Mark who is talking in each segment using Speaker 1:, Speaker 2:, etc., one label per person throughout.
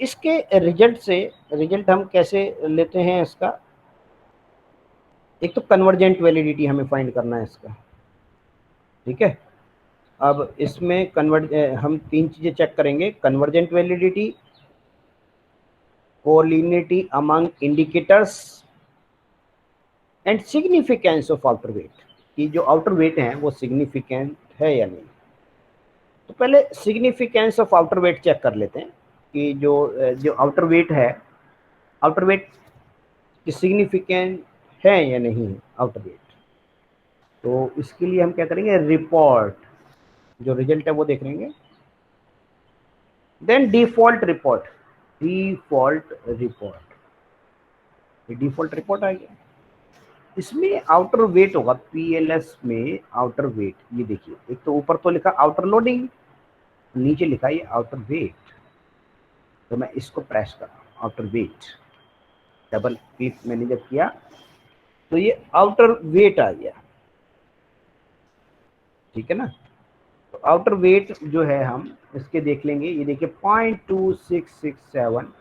Speaker 1: इसके रिजल्ट हम कैसे लेते हैं इसका, एक तो कन्वर्जेंट वैलिडिटी हमें फाइंड करना है इसका, ठीक है। अब इसमें हम 3 चीजें चेक करेंगे, convergent validity, collinearity among indicators and significance of outer weight, कि जो आउटर वेट है वो सिग्निफिकेंट है या नहीं। तो पहले significance of outer weight check कर लेते हैं कि जो आउटर वेट है, आउटर वेट की सिग्निफिकेंट है या नहीं है आउटर वेट। तो इसके लिए हम क्या करेंगे, रिपोर्ट, जो रिजल्ट है वो देख लेंगे। Then default report, default report आ गया। इसमें आउटर वेट होगा, पीएलएस में आउटर वेट, ये देखिए एक तो ऊपर तो लिखा आउटर लोडिंग, नीचे लिखा ये आउटर वेट। तो मैं इसको प्रेस कर रहा हूँ, आउटर वेट, डबल क्लिक मैंने जब किया तो ये आउटर वेट आ गया, ठीक है ना। तो आउटर वेट जो है हम इसके देख लेंगे, ये देखिए 0.2667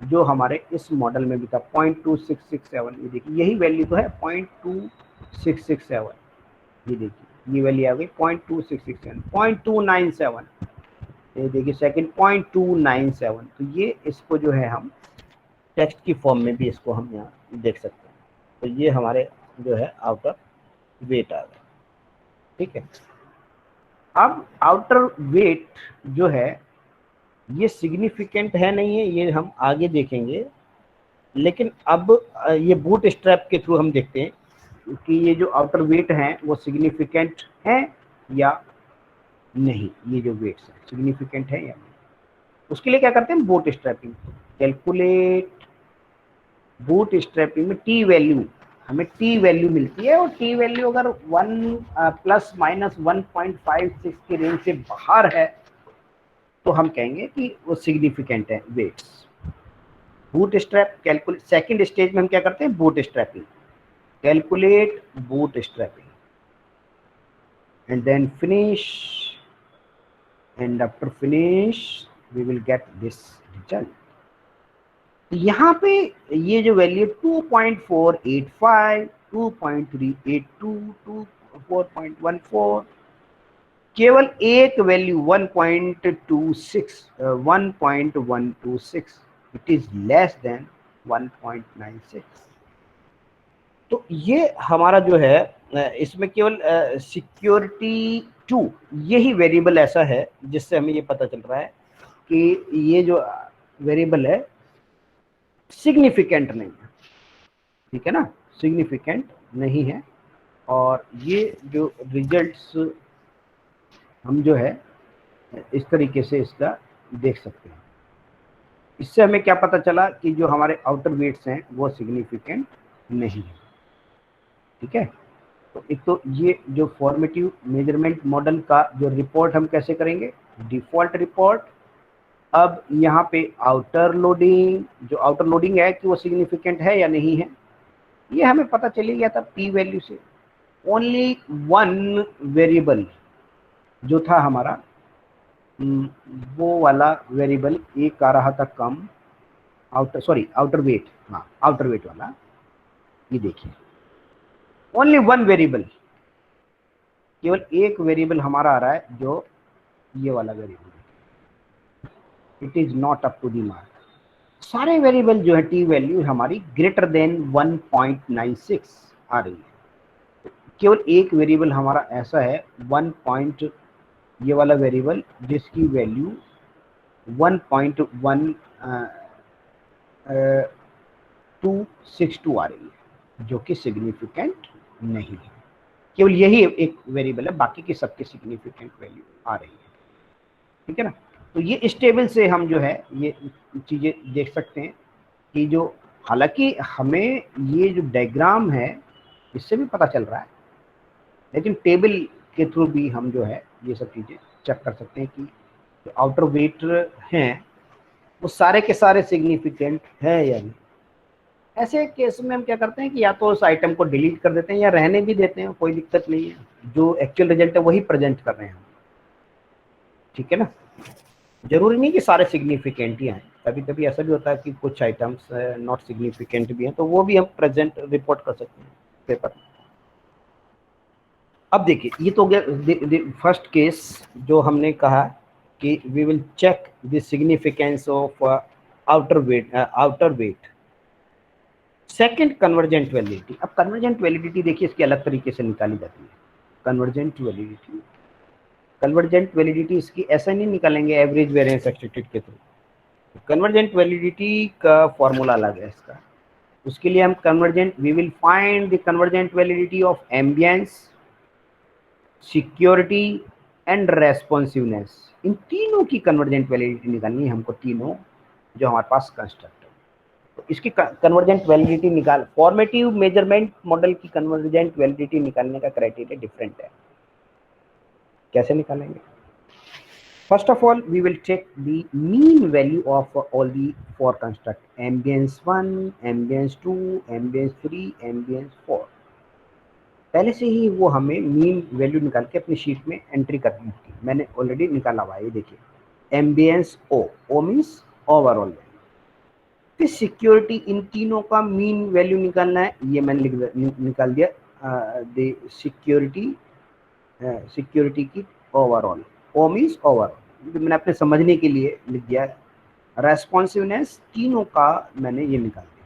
Speaker 1: जो हमारे इस मॉडल में भी था 0.2667, ये देखिए यही वैल्यू तो है 0.2667, ये देखिए ये वैल्यू आ गई 0.2667, 0.297, ये देखिए सेकंड 0.297। तो ये इसको जो है हम टेक्स्ट की फॉर्म में भी इसको हम यहाँ देख सकते हैं। तो ये हमारे जो है आउटर वेट आ गया, ठीक है। अब आउटर वेट जो है ये सिग्निफिकेंट है नहीं है, ये हम आगे देखेंगे, लेकिन अब ये बूट स्ट्रैप के थ्रू हम देखते हैं कि ये जो आउटर वेट हैं वो सिग्निफिकेंट है या नहीं, ये जो वेट्स हैं सिग्निफिकेंट है या नहीं। उसके लिए क्या करते हैं, bootstrapping, calculate boot strapping में टी वैल्यू, हमें टी वैल्यू मिलती है और टी वैल्यू अगर 1 प्लस माइनस 1.56 के रेंज से बाहर है तो हम कहेंगे कि वो सिग्निफिकेंट है weights. Bootstrap calculate, second stage में हम क्या करते हैं, bootstrapping, calculate bootstrapping and then finish, and after finish we will get this result. यहाँ पे ये जो वैल्यू 2.485, 2.382, 4.14, केवल एक value 1.126, it is less than 1.96। तो ये हमारा जो है इसमें केवल सिक्योरिटी 2 यही वेरिएबल ऐसा है जिससे हमें ये पता चल रहा है कि ये जो वेरिएबल है सिग्निफिकेंट नहीं है, ठीक है ना, सिग्निफिकेंट नहीं है। और ये जो रिजल्ट्स हम जो है इस तरीके से इसका देख सकते हैं। इससे हमें क्या पता चला कि जो हमारे आउटर वेट्स हैं वो सिग्निफिकेंट नहीं है, ठीक है। तो एक तो ये जो फॉर्मेटिव मेजरमेंट मॉडल का जो रिपोर्ट हम कैसे करेंगे, डिफॉल्ट रिपोर्ट। अब यहाँ पे आउटर लोडिंग, जो आउटर लोडिंग है कि वो सिग्निफिकेंट है या नहीं है, ये हमें पता चली गया था पी वैल्यू से। ओनली वन वेरिएबल जो था हमारा वो वाला वेरिएबल एक आ रहा था कम, आउटर वेट, हाँ आउटर वेट वाला, ये देखिए ओनली वन वेरिएबल, केवल एक वेरिएबल हमारा आ रहा है जो ये वाला variable, it is not up to the mark. सारे वेरिएबल जो है टी वैल्यू हमारी ग्रेटर देन 1.96 आ रही है। केवल एक वेरिएबल हमारा ऐसा है 1. ये वाला वेरिएबल जिसकी वैल्यू 1.1262 आ रही है, जो कि सिग्निफिकेंट नहीं है। केवल यही एक वेरिएबल है, बाकी की सबके सिग्निफिकेंट वैल्यू आ रही है, ठीक है ना। तो ये इस टेबल से हम जो है ये चीज़ें देख सकते हैं कि जो, हालांकि हमें ये जो डायग्राम है इससे भी पता चल रहा है, लेकिन टेबल के थ्रू भी हम जो है ये सब चीज़ें चेक कर सकते हैं कि जो आउटर वेट हैं वो सारे के सारे सिग्निफिकेंट है या नहीं। ऐसे केस में हम क्या करते हैं कि या तो उस आइटम को डिलीट कर देते हैं या रहने भी देते हैं, कोई दिक्कत नहीं है, जो एक्चुअल रिजल्ट है वही प्रेजेंट कर रहे हैं हम, ठीक है ना। जरूरी नहीं कि सारे सिग्निफिकेंट ही आए, कभी कभी ऐसा भी होता है कि कुछ आइटम्स नॉट सिग्निफिकेंट भी हैं, तो वो भी हम प्रेजेंट रिपोर्ट कर सकते हैं पेपर। अब देखिए, ये तो हो गया फर्स्ट केस जो हमने कहा कि we will check the significance of outer weight. Second, convergent validity. अब कन्वर्जेंट वैलिडिटी देखिए इसकी अलग तरीके से निकाली जाती है। कन्वर्जेंट वैलिडिटी इसकी ऐसा नहीं निकालेंगे एवरेज वेरिएंस एक्सपेक्टेड के थ्रू। कन्वर्जेंट वैलिडिटी का फॉर्मूला अलग है इसका। उसके लिए हम convergent, we will find the convergent validity of ambience, security and responsiveness. इन तीनों की कन्वर्जेंट वैलिडिटी निकालनी है हमको, तीनों जो हमारे पास कंस्ट्रक्ट है। तो इसकी कन्वर्जेंट वैलिडिटी निकाल, फॉर्मेटिव मेजरमेंट मॉडल की कन्वर्जेंट वैलिडिटी निकालने का क्राइटेरिया डिफरेंट है। कैसे निकालेंगे? First of all, we will check the mean value of all the four construct: ambience 1, ambience 2, ambience 3, ambience 4। पहले से ही वो हमें मीन वैल्यू निकाल के अपनी शीट में एंट्री करनी होती है। मैंने ऑलरेडी निकाला हुआ है, ये देखिए। Ambience O means overall value. फिर सिक्योरिटी, इन तीनों का मीन वैल्यू निकालना है, ये मैंने निकाल दिया। द सिक्योरिटी की ओवरऑल, ओ मीन्स ओवरऑल, मैंने अपने समझने के लिए लिख दिया। रेस्पॉन्सिवनेस, तीनों का मैंने ये निकाल दिया।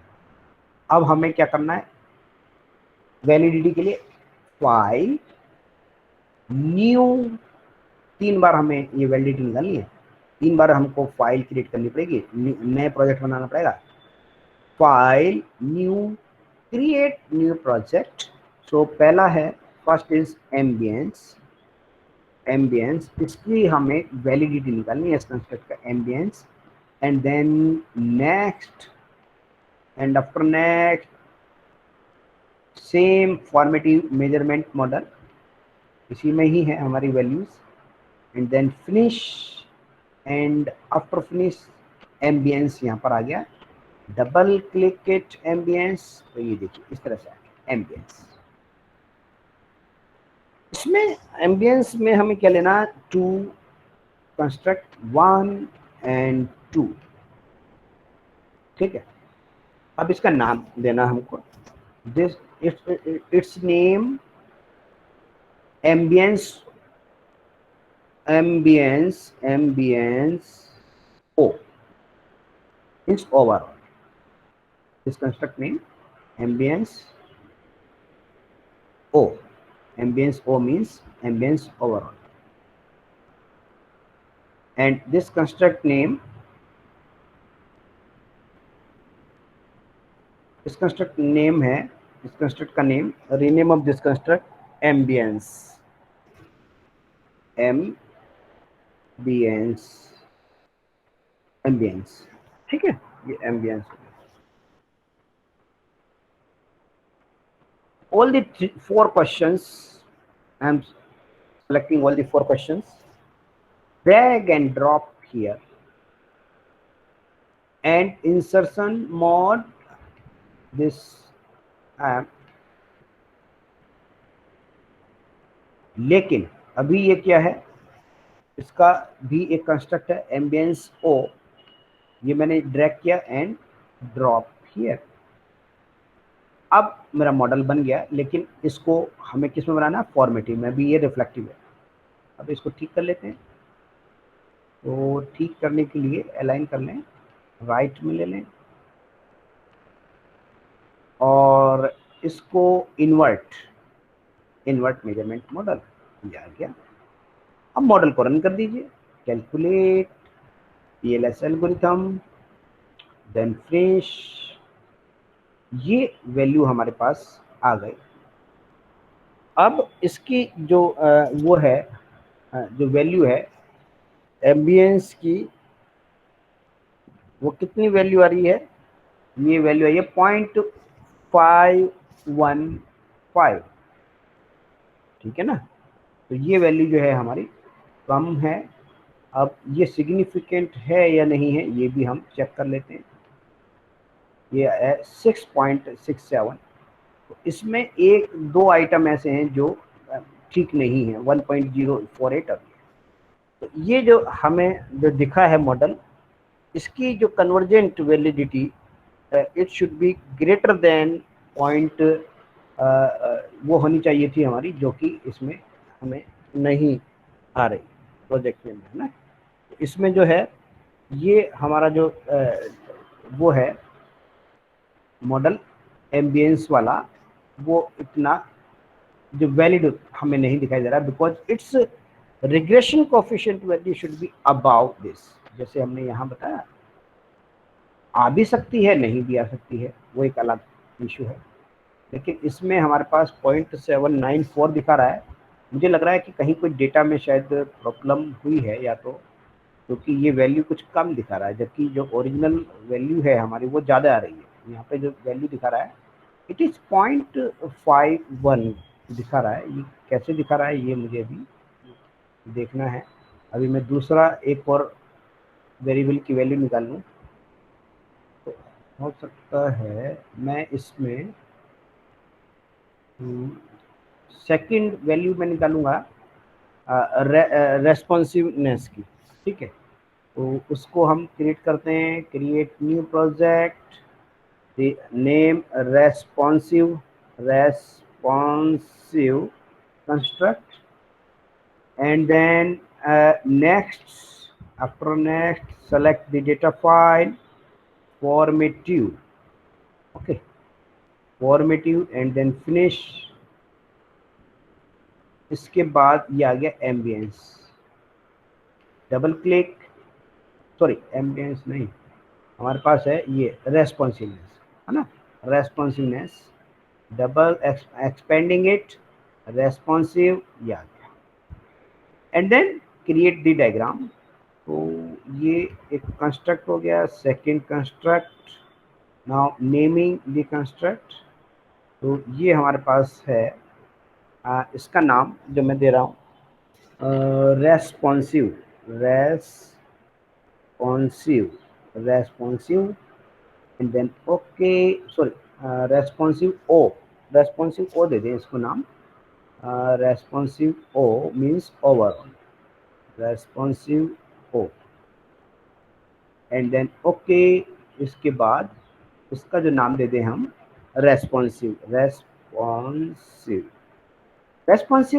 Speaker 1: अब हमें क्या करना है वैलिडिटी के लिए? फाइल न्यू, 3 बार हमें ये वैलिडिटी निकालनी है। 3 बार हमको फाइल क्रिएट करनी पड़ेगी, नए प्रोजेक्ट बनाना पड़ेगा। File new, create new project. So पहला है, फर्स्ट इज एम्बियंस, इसकी हमें वैलिडिटी निकालनी है इस कंस्ट्रक्ट का, ambience. And then next, and after next same formative measurement model, इसी में ही है हमारी values. And then finish, and after finish ambience यहाँ पर आ गया। डबल क्लिक इट एम्बियंस, तो ये देखिए इस तरह से आ गया एम्बियंस। इसमें एम्बियंस में हमें क्या लेना? टू कंस्ट्रक्ट 1 एंड 2, ठीक है। अब इसका नाम देना हमको, this it's name ambience O means overall. This construct name ambience O. Ambience O means ambience overall. And this construct name, इस कंस्ट्रक्ट नेम है, इस कंस्ट्रक्ट का name, rename of this construct ambience, ambience, ठीक है, ये ambience. all the 4 questions, I am selecting all the 4 questions, drag and drop here, and insertion mode, this लेकिन अभी ये क्या है, इसका भी एक कंस्ट्रक्ट है एम्बियंस ओ, ये मैंने ड्रैग किया एंड ड्रॉप हियर। अब मेरा मॉडल बन गया, लेकिन इसको हमें किस में बनाना है? फॉर्मेटिव में। भी ये रिफ्लेक्टिव है। अब इसको ठीक कर लेते हैं। तो ठीक करने के लिए अलाइन कर लें, राइट में ले लें और इसको इन्वर्ट मेजरमेंट मॉडल, ये आ गया। अब मॉडल को रन कर दीजिए, calculate PLS algorithm, then finish. ये वैल्यू हमारे पास आ गई। अब इसकी जो वो है, जो वैल्यू है एम्बियंस की, वो कितनी वैल्यू आ रही है? ये वैल्यू आई है 0.515, ठीक है ना। तो ये वैल्यू जो है हमारी कम है। अब ये सिग्निफिकेंट है या नहीं है, ये भी हम चेक कर लेते हैं। ये है 6.67। तो इसमें 1-2 आइटम ऐसे हैं जो ठीक नहीं है, 1.048। तो ये जो हमें जो दिखा है मॉडल, इसकी जो convergent validity it should be greater than point, वो होनी चाहिए थी हमारी, जो कि इसमें हमें नहीं आ रही प्रोजेक्ट में, है ना। इसमें जो है ये हमारा जो वो है मॉडल एम्बियंस वाला, वो इतना जो वैलिड हमें नहीं दिखाई दे रहा, because it's regression coefficient value should be about this. जैसे हमने यहाँ बताया, आ भी सकती है, नहीं भी आ सकती है, वो एक अलग इशू है। लेकिन इसमें हमारे पास 0.794 दिखा रहा है। मुझे लग रहा है कि कहीं कोई डेटा में शायद प्रॉब्लम हुई है, या तो क्योंकि ये वैल्यू कुछ कम दिखा रहा है, जबकि जो ओरिजिनल वैल्यू है हमारी वो ज़्यादा आ रही है। यहाँ पे जो वैल्यू दिखा रहा है इट इज़ 0.51 दिखा रहा है। ये कैसे दिखा रहा है ये मुझे अभी देखना है। अभी मैं दूसरा एक और वेरिएबल की वैल्यू निकाल लूँ, तो हो सकता है मैं इसमें सेकंड वैल्यू मैं निकालूंगा रेस्पॉन्सिवनेस की, ठीक है। तो उसको हम क्रिएट करते हैं, create new project, name responsive construct, and then next, after next select the data file, formative, okay, formative, and then finish। इसके बाद ये आ गया ambience, double click, sorry ambience नहीं, हमारे पास है ये रेस्पॉन्सिवनेस, है ना, responsiveness, double expanding it, responsive, ये आ गया। And then create the diagram. तो ये एक कंस्ट्रक्ट हो गया, second construct, now naming the construct. तो ये हमारे पास है इसका नाम जो मैं दे रहा हूँ responsive, responsive, and then okay, sorry responsive O दे दें इसको नाम, responsive O means overall, responsive O, and then okay. इसके बाद इसका जो नाम दे दें हम रेस्पॉन्सिव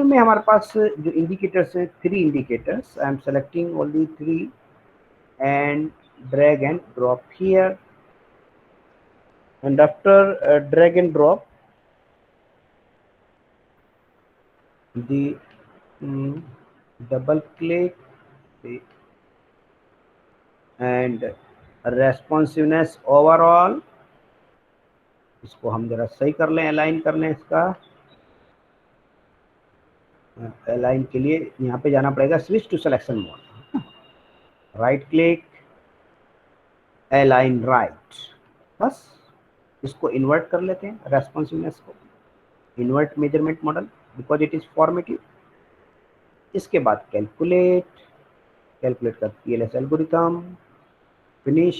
Speaker 1: में हमारे पास जो इंडिकेटर्स हैं, 3 indicators, I am selecting only 3 and drag and drop here, and after drag and drop the double click and responsiveness overall, इसको हम जरा सही कर लें, अलाइन कर लें। इसका अलाइन के लिए यहाँ पे जाना पड़ेगा switch to selection mode, right click, align right, बस इसको इन्वर्ट कर लेते हैं, रेस्पॉन्सिवनेस को invert measurement model, because it is formative. इसके बाद कैलकुलेट कर TLS एल्गोरिथम, फिनिश।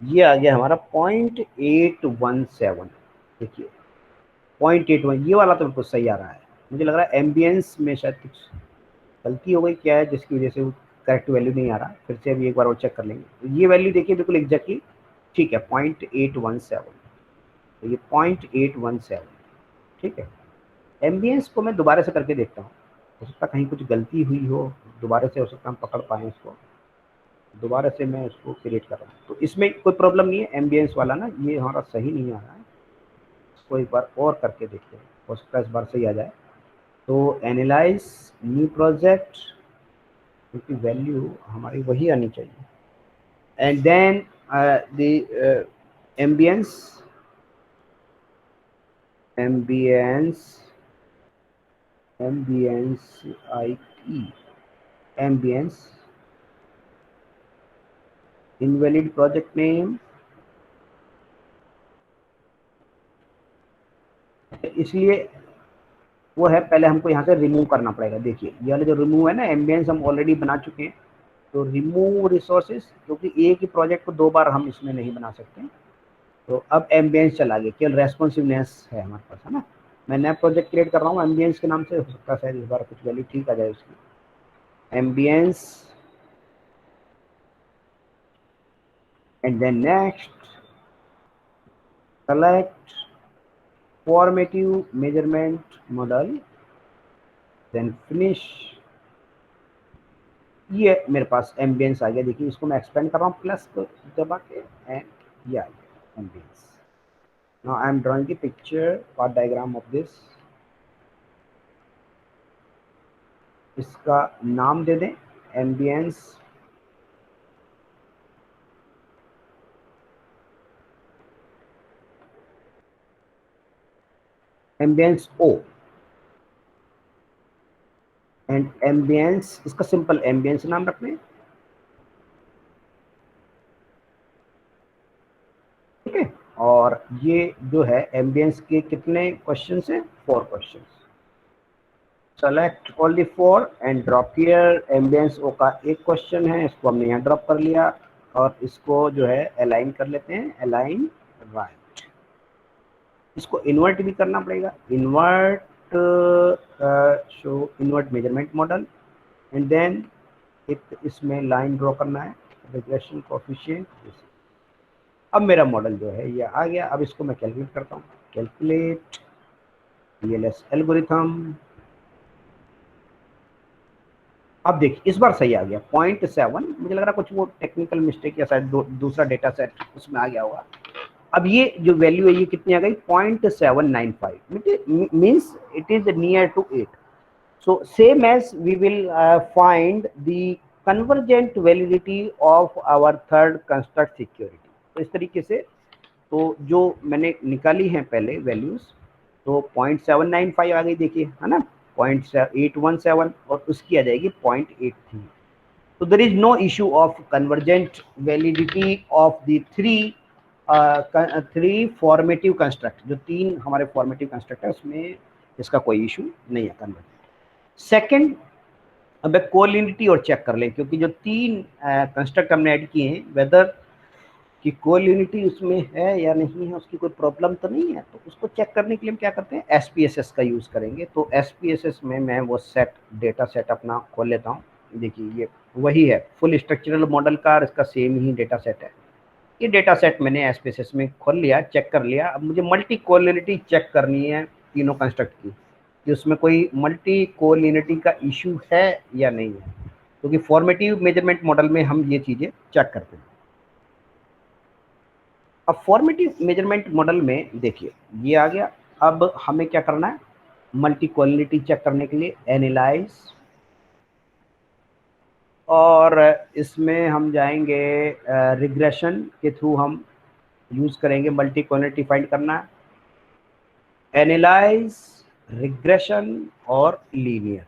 Speaker 1: ये आ गया हमारा 0.817। देखिए 0.81, ये वाला तो बिल्कुल सही आ रहा है। मुझे लग रहा है एम्बियंस में शायद कुछ गलती हो गई, क्या है जिसकी वजह से वो करेक्ट वैल्यू नहीं आ रहा। फिर से अभी एक बार और चेक कर लेंगे। तो ये वैल्यू देखिए बिल्कुल एग्जैक्टली ठीक है, 0.817। तो ये 0.817 ठीक है। एम्बियंस को मैं दोबारा से करके देखता हूँ, हो सकता कहीं कुछ गलती हुई हो, दोबारा से हो सकता हम पकड़ पाएँ इसको। दोबारा से मैं उसको क्रिएट कर रहा हूँ, तो इसमें कोई प्रॉब्लम नहीं है। एम्बियंस वाला ना ये हमारा सही नहीं आ रहा है, इसको एक बार और करके देखते हैं, हो सकता है इस बार सही आ जाए। तो एनालाइज न्यू प्रोजेक्ट, क्योंकि वैल्यू हमारी वही आनी चाहिए, and then the ambience ambience invalid project name, इसलिए वो है पहले हमको यहाँ से रिमूव करना पड़ेगा। देखिए ये वाला जो रिमूव है ना, एम्बियंस हम ऑलरेडी बना चुके हैं, तो रिमूव रिसोर्सेज, क्योंकि एक ही प्रोजेक्ट को 2 बार हम इसमें नहीं बना सकते। तो अब एम्बियंस चला गया, केवल रेस्पॉन्सिवनेस है हमारे पास, है ना। मैं नया प्रोजेक्ट क्रिएट कर रहा हूँ एम्बियंस के नाम से, हो सकता है शायद इस बार कुछ वैल्यू ठीक आ जाए उसकी। Ambience and then next select formative measurement model, then finish। ये मेरे पास एम्बियंस आ गया, देखिए इसको मैं एक्सपेंड कर रहा हूँ प्लस को दबा के, एंड ये आ गया ambience. Now I am drawing the picture part diagram of this. इसका नाम दे दें ambience ambience O, and ambience इसका सिंपल एम्बियंस नाम रखने, ठीक है। और ये जो है एम्बियंस के कितने क्वेश्चन है, 4 question. Select all the 4 and drop here. Ambience O का एक क्वेश्चन है, इसको हमने यहाँ ड्रॉप कर लिया, और इसको जो है अलाइन कर लेते हैं, अलाइन राइट। इसको इन्वर्ट भी करना पड़ेगा, invert show invert measurement model, and then एक इसमें लाइन ड्रॉ करना है, रिग्रेशन कोएफिशिएंट। अब मेरा मॉडल जो है ये आ गया। अब इसको मैं कैलकुलेट करता हूँ, कैलकुलेट वीएलएस एल्गोरिथम। अब देखिए इस बार सही आ गया 0.7। मुझे लग रहा कुछ वो टेक्निकल मिस्टेक या शायद दूसरा डेटा सेट उसमें आ गया होगा। अब ये जो वैल्यू है ये कितनी आ गई, 0.795, means it is near to 8। So same as we will find the convergent validity of our third construct security। तो इस तरीके से तो जो मैंने निकाली है पहले वैल्यूज, तो 0.795 आ गई, देखिए है ना, 0.817, और उसकी आ जाएगी 0.83। तो there is no issue of convergent validity of the three formative construct. जो 3 हमारे फॉर्मेटिव कंस्ट्रक्ट है उसमें इसका कोई इशू नहीं है कन्वर्जेंट। सेकेंड, अब एक कोलिनिटी और चेक कर लें, क्योंकि जो 3 कंस्ट्रक्ट हमने ऐड किए हैं, वेदर कि कोलिनिटी उसमें है या नहीं है, उसकी कोई प्रॉब्लम तो नहीं है। तो उसको चेक करने के लिए हम क्या करते हैं, एसपीएसएस का यूज़ करेंगे। तो एसपीएसएस में मैं वो सेट डेटा सेट अपना खोल लेता हूँ। देखिए ये वही है, फुल स्ट्रक्चरल मॉडल का, इसका सेम ही डेटा सेट है। ये डेटा सेट मैंने एसपीएसएस में खोल लिया, चेक कर लिया। अब मुझे मल्टी कोलिनिटी चेक करनी है तीनों कंस्ट्रक्ट की, कि उसमें कोई मल्टी कोलिनिटी का इशू है या नहीं है, क्योंकि फॉर्मेटिव मेजरमेंट मॉडल में हम ये चीज़ें चेक करते हैं। अब फॉर्मेटिव मेजरमेंट मॉडल में देखिए ये आ गया। अब हमें क्या करना है, मल्टी कोलिनिटी चेक करने के लिए एनालाइज, और इसमें हम जाएंगे रिग्रेशन के थ्रू हम यूज करेंगे मल्टी कोलिनिटी फाइंड करना है, एनालाइज, रिग्रेशन और लीनियर,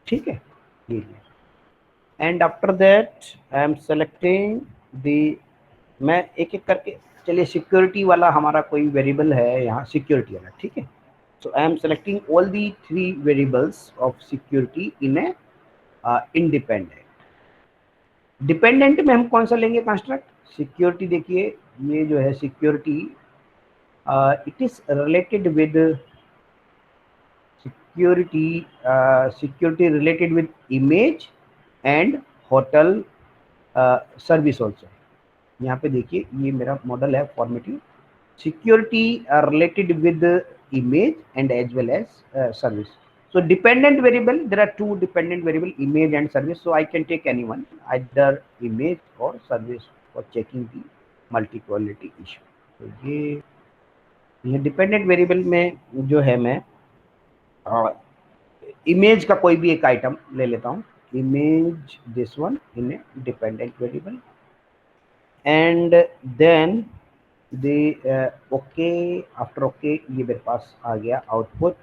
Speaker 1: ठीक है, linear. And after that I am selecting the, मैं एक एक करके, चलिए सिक्योरिटी वाला हमारा कोई वेरिएबल है यहाँ, सिक्योरिटी वाला, ठीक है। So I am selecting all the 3 variables of security in a independent. Dependent में हम कौन सा लेंगे कंस्ट्रक्ट, सिक्योरिटी। देखिए ये जो है security, it is related with security related with image and hotel service also. यहाँ पे देखिए ये मेरा मॉडल है formative, security are related with the image and as well as service. So dependent variable, there are 2 dependent variable, image and service. So I can take anyone, either image or service, for checking the multi quality issue. तो ये dependent variable में जो है मैं image का कोई भी एक आइटम ले लेता हूँ, image this one in a dependent variable, and then okay, after okay ये मेरे पास आ गया आउटपुट।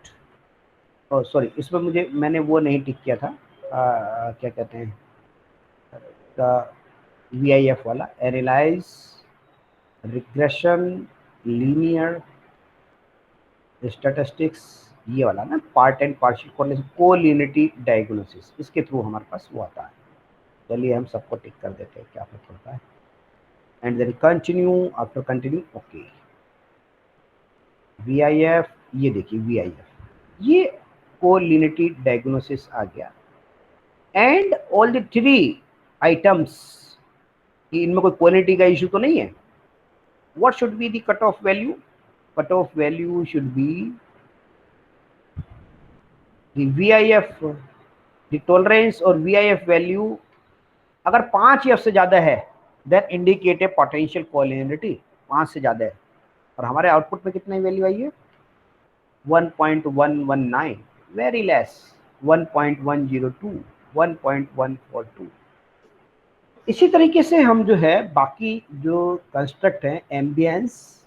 Speaker 1: सॉरी, इसमें मैंने वो नहीं टिक किया था, क्या कहते हैं का, VIF वाला, एनालाइज, रिग्रेशन, लीनियर, स्टैटिस्टिक्स, ये वाला ना, part and partial correlation, collinearity diagnosis, इसके थ्रू हमारे पास वो आता है। चलिए हम सबको टिक कर देते हैं, क्या फर्क पड़ता है। And then continue, after continue okay, VIF, ये देखिए VIF, ये कोलिनिटी डायग्नोसिस आ गया, एंड ऑल द 3 आइटम्स कि इनमें कोई क्वालिटी का इशू तो नहीं है। What should be the cut off value? Cut off value should be the VIF, the tolerance और VIF वैल्यू अगर 5 से ज्यादा है देन इंडिकेट ए पोटेंशियल कोलिनिटी। 5 से ज्यादा है और हमारे आउटपुट में कितनी वैल्यू आई है? 1.119, वेरी लेस, 1.102, 1.142। इसी तरीके से हम जो है बाकी जो कंस्ट्रक्ट हैं एम्बियंस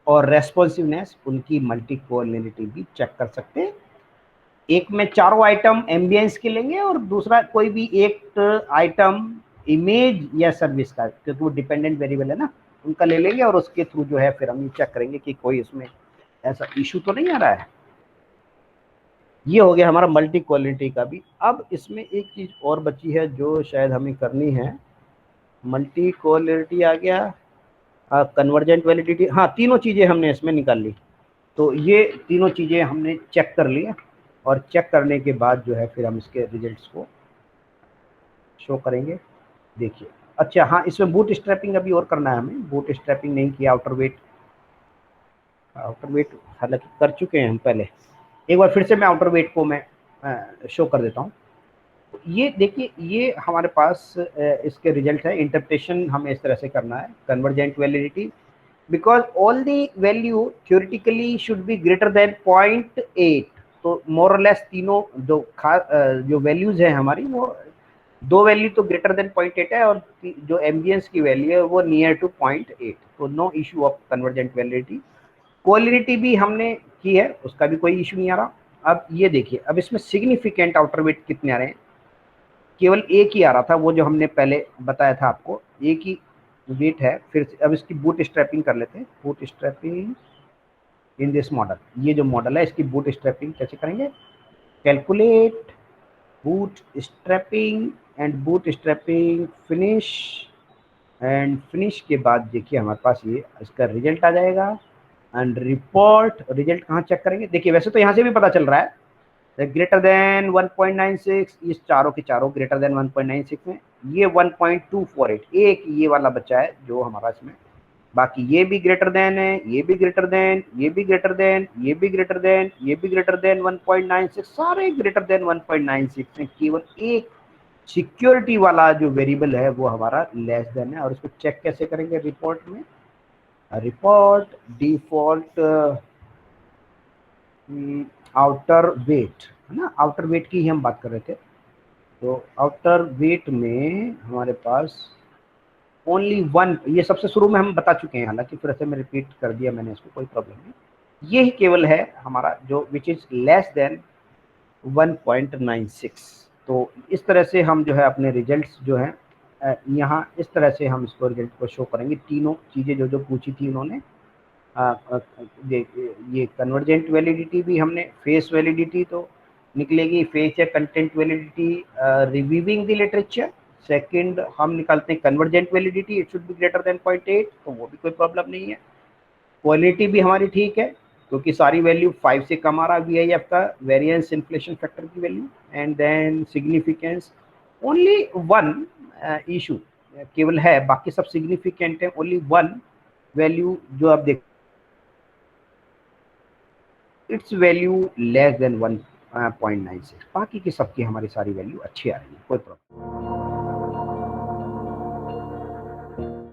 Speaker 1: और रेस्पॉन्सिवनेस, उनकी मल्टी कोलिनिटी भी चेक कर सकते हैं। एक में चारों आइटम एम्बियंस के लेंगे और दूसरा कोई भी एक आइटम इमेज या सर्विस का, क्योंकि वो डिपेंडेंट वेरिएबल है ना, उनका ले लेंगे और उसके थ्रू जो है फिर हम ये चेक करेंगे कि कोई इसमें ऐसा इशू तो नहीं आ रहा है। ये हो गया हमारा मल्टी क्वालिटी का भी। अब इसमें एक चीज और बची है जो शायद हमें करनी है। मल्टी क्वालिटी आ गया, कन्वर्जेंट वैलिडिटी, हाँ तीनों चीजें हमने इसमें निकाल ली। तो ये तीनों चीजें हमने चेक कर लिया और चेक करने के बाद जो है फिर हम इसके रिजल्ट्स को शो करेंगे। देखिए, अच्छा हाँ, इसमें बूट स्ट्रैपिंग अभी और करना है हमें। बूट स्ट्रैपिंग नहीं किया, आउटर वेट, आउटर वेट हालांकि कर चुके हैं हम पहले। एक बार फिर से मैं आउटर वेट को मैं शो कर देता हूँ। ये देखिए, ये हमारे पास इसके रिजल्ट है। इंटरप्रिटेशन हमें इस तरह से करना है, convergent validity because all the value theoretically should be greater than 0.8। तो मोर और लेस तीनों जो जो वैल्यूज है हमारी, वो दो वैल्यू तो ग्रेटर देन 0.8 है और जो एम्बियंस की वैल्यू है वो नियर टू 0.8। तो no issue of convergent validity. Quality भी हमने की है, उसका भी कोई इशू नहीं आ रहा। अब ये देखिए, अब इसमें सिग्निफिकेंट आउटर वेट कितने आ रहे हैं? केवल एक ही आ रहा था, वो जो हमने पहले बताया था आपको, एक ही वेट है। फिर से अब इसकी बूट स्ट्रैपिंग कर लेते हैं। Boot strapping in this model, ये जो मॉडल है इसकी बूट स्ट्रैपिंग कैसे करेंगे? Calculate bootstrapping and boot strapping finish. And finish के बाद देखिए हमारे पास ये इसका रिजल्ट आ जाएगा। एंड रिपोर्ट, रिजल्ट कहाँ चेक करेंगे? देखिए वैसे तो यहाँ से भी पता चल रहा है ग्रेटर देन 1.96, ये चारों के चारों ग्रेटर देन 1.96 में। ये 1.248, एक ये वाला बचा है जो हमारा इसमें, बाकी ये भी ग्रेटर देन है, ये भी ग्रेटर देन, ये भी ग्रेटर देन, ये भी ग्रेटर देन, ये भी ग्रेटर देन 1.96, सारे ग्रेटर देन 1.96 में। केवल एक सिक्योरिटी वाला जो वेरिएबल है वो हमारा लेस देन है। और इसको चेक कैसे करेंगे? रिपोर्ट में, रिपोर्ट डिफॉल्ट आउटर वेट, है ना, आउटर वेट की ही हम बात कर रहे थे। तो आउटर वेट में हमारे पास ओनली वन, ये सबसे शुरू में हम बता चुके हैं, हालांकि फिर से मैं रिपीट कर दिया मैंने इसको, कोई प्रॉब्लम नहीं। ये ही केवल है हमारा जो विच इज लेस देन 1.96। तो इस तरह से हम जो है अपने रिजल्ट्स जो हैं यहाँ इस तरह से हम इसको रिजल्ट को शो करेंगे। तीनों चीज़ें जो जो पूछी थी उन्होंने, ये कन्वर्जेंट वैलिडिटी भी हमने, फेस वैलिडिटी तो निकलेगी, फेस या content validity reviewing the literature. Second हम निकालते हैं convergent validity, it should be greater than 0.8, तो वो भी कोई प्रॉब्लम नहीं है। क्वालिटी भी हमारी ठीक है क्योंकि सारी वैल्यू 5 से कम आ रहा VIF का, वेरिएंस इन्फ्लेशन फैक्टर की value. And then significance, only one issue केवल है, बाकी सब सिग्निफिकेंट है। ओनली वन वैल्यू जो आप देख, इट्स वैल्यू लेस देन 1.96, बाकी की सबकी हमारी सारी वैल्यू अच्छी आ रही है, कोई प्रॉब्लम।